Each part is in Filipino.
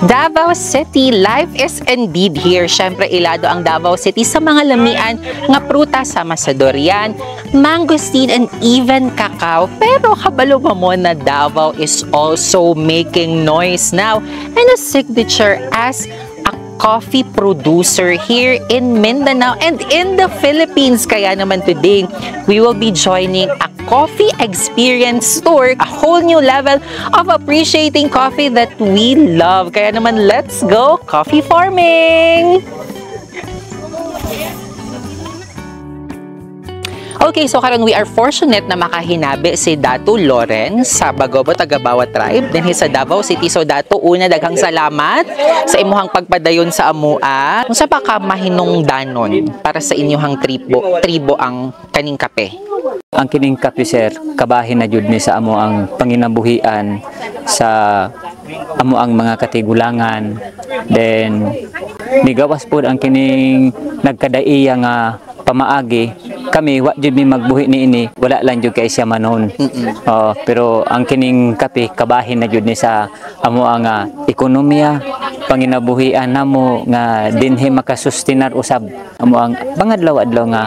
Davao City, life is indeed here. Syempre, ilado ang Davao City sa mga lamian nga prutas sama sa durian, mangosteen, and even cacao. Pero kabalo pa mo na Davao is also making noise now and a signature as a coffee producer here in Mindanao and in the Philippines. Kaya naman today, we will be joining a coffee experience tour, a whole new level of appreciating coffee that we love. Kaya naman, let's go coffee farming! Okay, so karon we are fortunate na makahinabi si Dato Lawrence sa Bagobo Tagabawa Tribe din sa Davao City. So Dato, una daghang salamat sa imuhang pagpadayon sa amua. Unsa pa ka mahinungdanon para sa inyong tribo ang kaning kape? Ang kining kape, sir, kabahin na jud ni sa amo ang panginabuhian sa amo ang mga katigulangan. Then migawas pod ang kining nagkadaiya nga pamaagi. Kami wa jud mi magbuhi niini, wala lang jud kay siya manon. Pero ang kining kape kabahin na jud ni sa amo ang ekonomiya, panginabuhian namo nga dinhi makasustinar usab amo ang bangadlaw-adlaw nga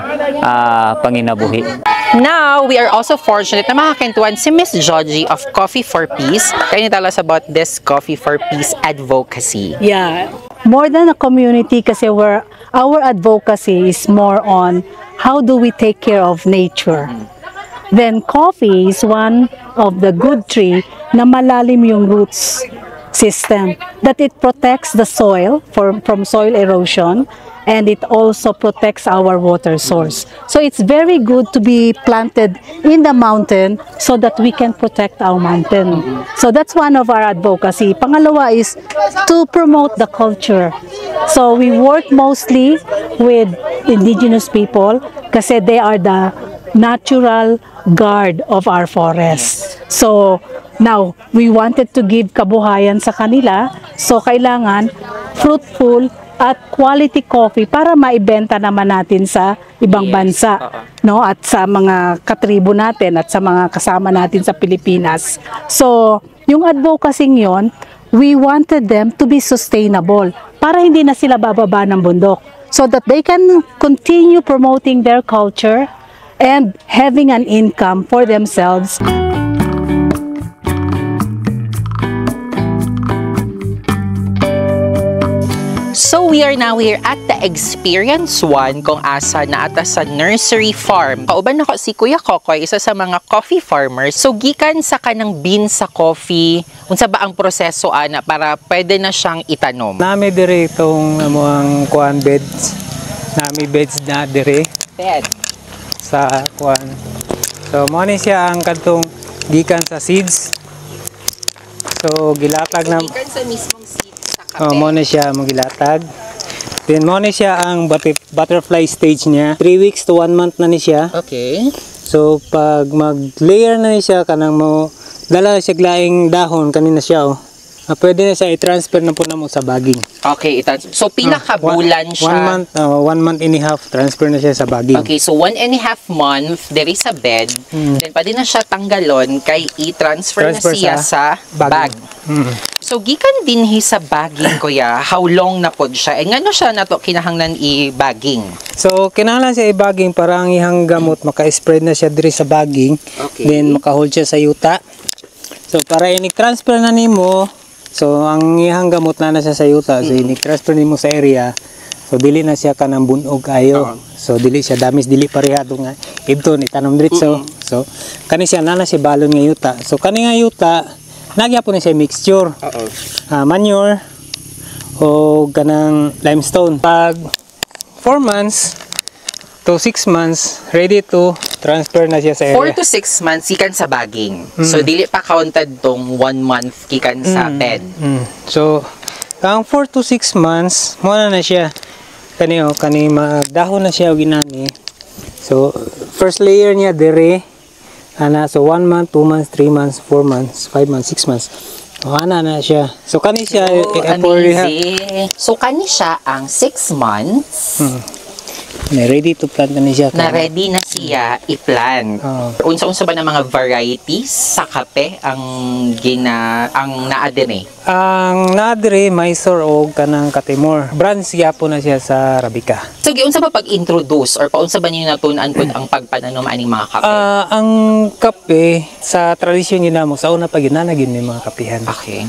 panginabuhi. Now, we are also fortunate na makakentuan si Miss Joji of Coffee for Peace. Can you tell us about this Coffee for Peace advocacy? Yeah, more than a community kasi our advocacy is more on how do we take care of nature. Then coffee is one of the good tree na malalim yung roots system, that it protects the soil from soil erosion, and it also protects our water source. So it's very good to be planted in the mountain so that we can protect our mountain. So that's one of our advocacy. Pangalawa is to promote the culture. So we work mostly with indigenous people kasi they are the natural guard of our forest. So now, we wanted to give kabuhayan sa kanila, so kailangan fruitful at quality coffee para maibenta naman natin sa ibang bansa, no? At sa mga katribo natin at sa mga kasama natin sa Pilipinas. So, yung advocacy yon, we wanted them to be sustainable para hindi na sila bababa ng bundok, so that they can continue promoting their culture and having an income for themselves. So we are now here at the Experience 1 kung asa na ata sa nursery farm. Kauban ako si Kuya Kokoy, isa sa mga coffee farmers. So gikan sa kanang bean sa coffee, unsa ba ang proseso ana para pwede na siyang itanom? Nami dire itong ang kuan beds. Nami beds na dire. Bed. Sa kuan. So mo ni siya ang kadtong gikan sa seeds. So gilatag na Gikan sa mismong seed sa kape. mo ni siya magilatag. Then mo ni siya ang butterfly stage niya. 3 weeks to 1 month na ni siya. Okay. So pag mag-layer na ni siya kanang mo dala siya glaing dahon kanina siya pwede na siya i-transfer na po na mo sa bagging. Okay, so pila ka bulan siya? 1 month and a half transfer na siya sa bagging. Okay, so 1.5 month there is a bed. Then pwede na siya tanggalon kay i-transfer na siya sa bag. So gikan din sa bagging, kuya, how long na pod siya? E ngano siya nato kinahanglan i-bagging? So kinahanglan siya i-bagging para ang ihang gamot maka-spread na siya diri sa bagging. Okay. Then maka-hold siya sa yuta. So para i-transfer na nimo, so ang ihang gamot na siya sa yuta, so i-transfer nimo sa area. So dili na siya kanang bunog ayo. So dili siya damis, dili parehado nga ibton itanom diretso. So kani siya na siya balon nga yuta. So kani nga yuta nagyapon ni siya mixture. Manure o ganang limestone. Pag 4 months to 6 months ready to transfer na siya sa area. 4 to 6 months gikan sa bagging. So dili pa counted tong 1 month gikan sa bed. So ang 4 to 6 months mo na siya kani magdahon na siya og inani. So first layer niya dire so 1 month, 2 months, 3 months, 4 months, 5 months, 6 months. Ana na siya. So kani siya amazing. So kani siya ang 6 months. Na ready to plant na siya. Na ready na siya i-plant. Unsa-unsa ba ng mga varieties sa kape ang naa dire? Ang nadre Mysore og kanang Katimor. Branch siya po na siya sa Arabica. So giunsa ba pag-introduce or paunsa ba niyo natunan pud ang pagpananom aning mga kape? Ang kape sa tradisyon yun namo sa una pa ginanagin ni mga kapihan. Okay.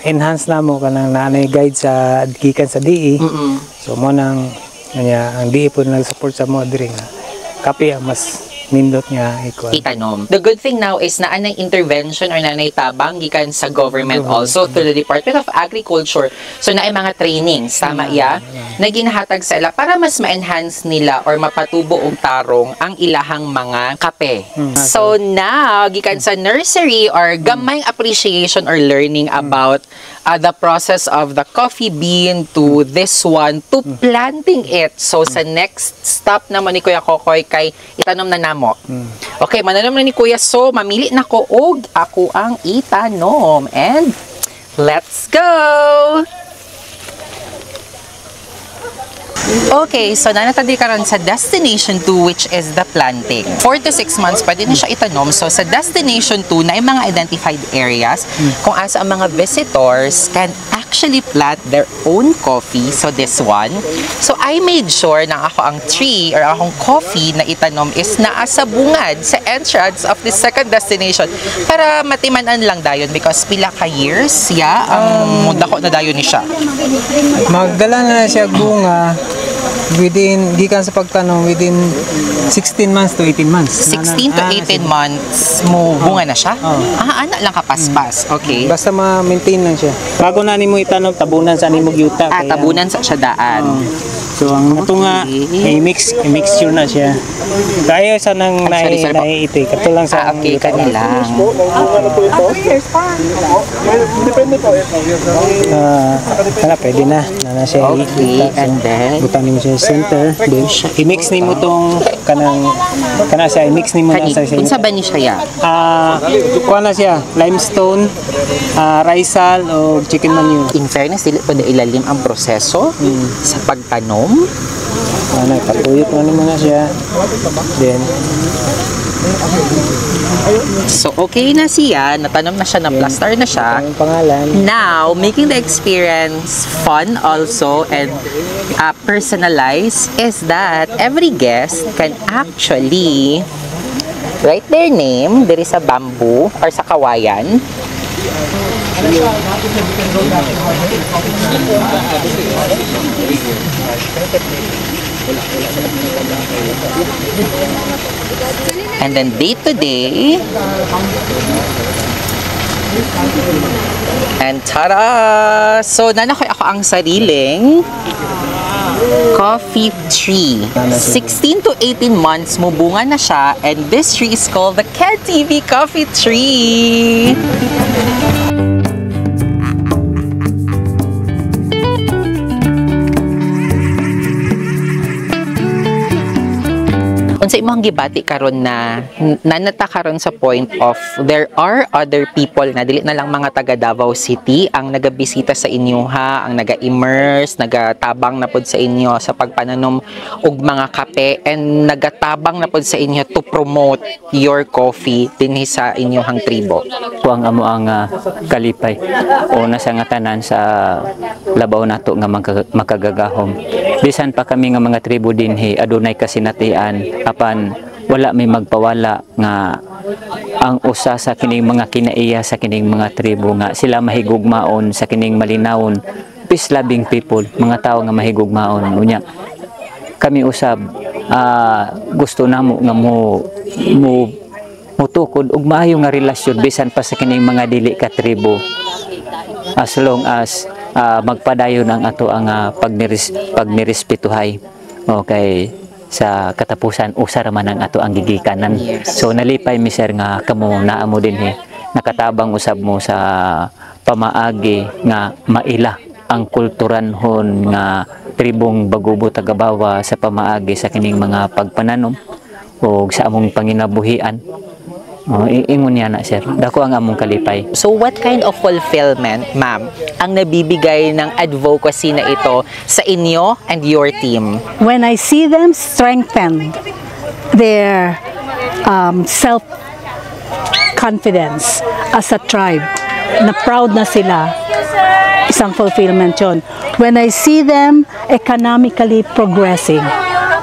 Enhance namo kanang nanay guide sa gikan sa DE. So mo nang ang DE po nag-support sa mo diri nga kape ang mas nindot nga itanom. The good thing now is na anay intervention or nanay tabang gikan sa government also through the Department of Agriculture. So naay mga trainings, tama ya, na ginahatag sa ila para mas ma-enhance nila or mapatubo og tarong ang ilahang mga kape. So now, gikan sa nursery or gamayng appreciation or learning about the process of the coffee bean to this one to planting it. So sa next stop naman ni Kuya Kokoy kay itanom na namo. Okay, mananom na ni Kuya. So mamili na ko og ako ang itanom. And let's go! Okay, so nanatadi karon sa destination 2 which is the planting. 4 to 6 months pwede na siya itanom. So sa destination 2 na yung mga identified areas kung asa ang mga visitors can actually plant their own coffee. So this one. So I made sure na ako ang tree or akong coffee na itanom is naa sa bungad sa entrance of the second destination para matimanan lang dayon because pila ka years ang dako na dayon ni siya. Magdala na siya bunga within gikan sa pagtanom within 16 months to 18 months. 16 to 18 months mo bunga na siya? Ana lang kapaspas. Okay. Basta ma-maintain lang siya. Bago na nimo itanom tabunan sa nimo yuta. Tabunan sa siya daan. So ang ato nga i-mixture na siya. Kaya sa nang naiiti kato lang sa okay kanila. Pwede na siya. Okay, and then butan nimo siya center, then i-mix nimo tong kana siya i-mix nimo na sa siya. Unsa ba ni siya? Kuha na siya limestone, risal o chicken manure. In fairness, dili pa ilalim ang proseso sa pagtanom. Patuyot na nimo na siya. Then so okay na siya, natanom na siya, na-plaster na siya. ang pangalan. Now, making the experience fun also and personalized is that every guest can actually write their name diri sa bamboo or sa kawayan. And then day to day, and tada! So nanakoy ako ang sariling coffee tree. 16 to 18 months mo bunga na siya, and this tree is called the KTV coffee tree. Unsa imong gibati karon na nanata karon sa point of there are other people na dili na lang mga taga Davao City ang nagabisita sa inyo ha, ang naga-immerse, nagatabang na pod sa inyo sa pagpananom og mga kape and nagatabang na pod sa inyo to promote your coffee dinhi sa inyong tribo. Kuang amo ang kalipay o nasa nga tanan sa labaw nato nga makagagahom. Bisan pa kami nga mga tribo dinhi adunay kasinatian apan wala may magpawala nga ang usa sa kining mga kinaiya sa kining mga tribo nga sila mahigugmaon sa kining malinawon peace loving people, mga tao nga mahigugmaon unya kami usab gusto namo nga mutukod og maayo nga relasyon bisan pa sa kining mga dili ka tribo as long as magpadayon ang ato ang pagnirespetuhay. Okay, sa katapusan usa ra man ang ato ang gigikanan. So nalipay mi sir nga kamo naa mo dinhi nakatabang usab mo sa pamaagi nga maila ang kulturanhon nga tribong Bagubo Tagabawa sa pamaagi sa kining mga pagpananom o sa among panginabuhian. Ingon niya na sir, dako ang among kalipay. So what kind of fulfillment, ma'am, ang nabibigay ng advocacy na ito sa inyo and your team? When I see them strengthen their self-confidence as a tribe, na proud na sila, isang fulfillment yun. When I see them economically progressing,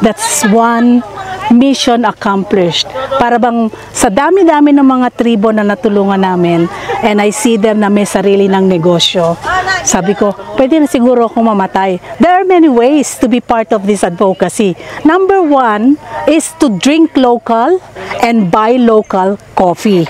that's one mission accomplished. Para bang sa dami-dami ng mga tribo na natulungan namin, and I see them na may sarili ng negosyo, sabi ko, pwede na siguro akong mamatay. There are many ways to be part of this advocacy. Number one is to drink local and buy local coffee.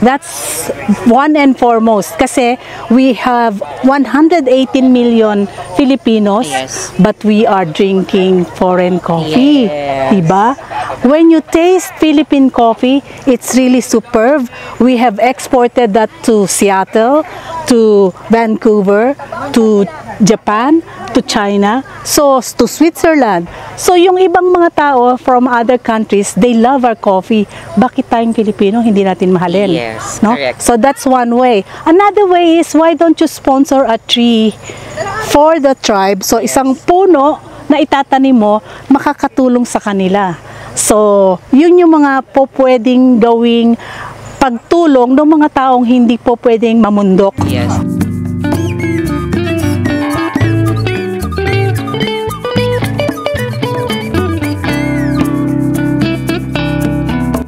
That's one and foremost kasi we have 118 million Filipinos, Yes. but we are drinking foreign coffee. Yes. Diba? When you taste Philippine coffee, it's really superb. We have exported that to Seattle, to Vancouver, to Japan, to China, so to Switzerland. So yung ibang mga tao from other countries, they love our coffee. Bakit tayong Filipino hindi natin mahalin? Yes, no? correct. So that's one way. Another way is why don't you sponsor a tree for the tribe? So isang puno na itatanim mo, makakatulong sa kanila. So yun yung mga po pwedeng gawing pagtulong ng mga taong hindi po pwedeng mamundok. Yes.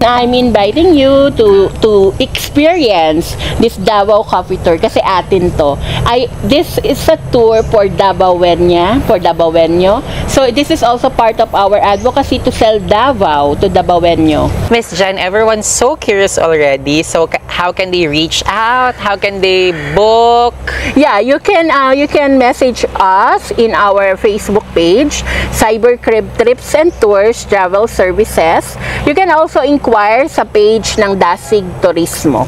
I'm inviting you to experience this Davao Coffee Tour kasi atin to. This is a tour for Davaoeña, for Davaoeño. So this is also part of our advocacy to sell Davao to Davaoeño. Miss Jen, everyone's so curious already. So how can they reach out? How can they book? Yeah, you can message us in our Facebook page, Cybercrib Trips and Tours Travel Services. You can also inquire sa page ng Dasig Turismo.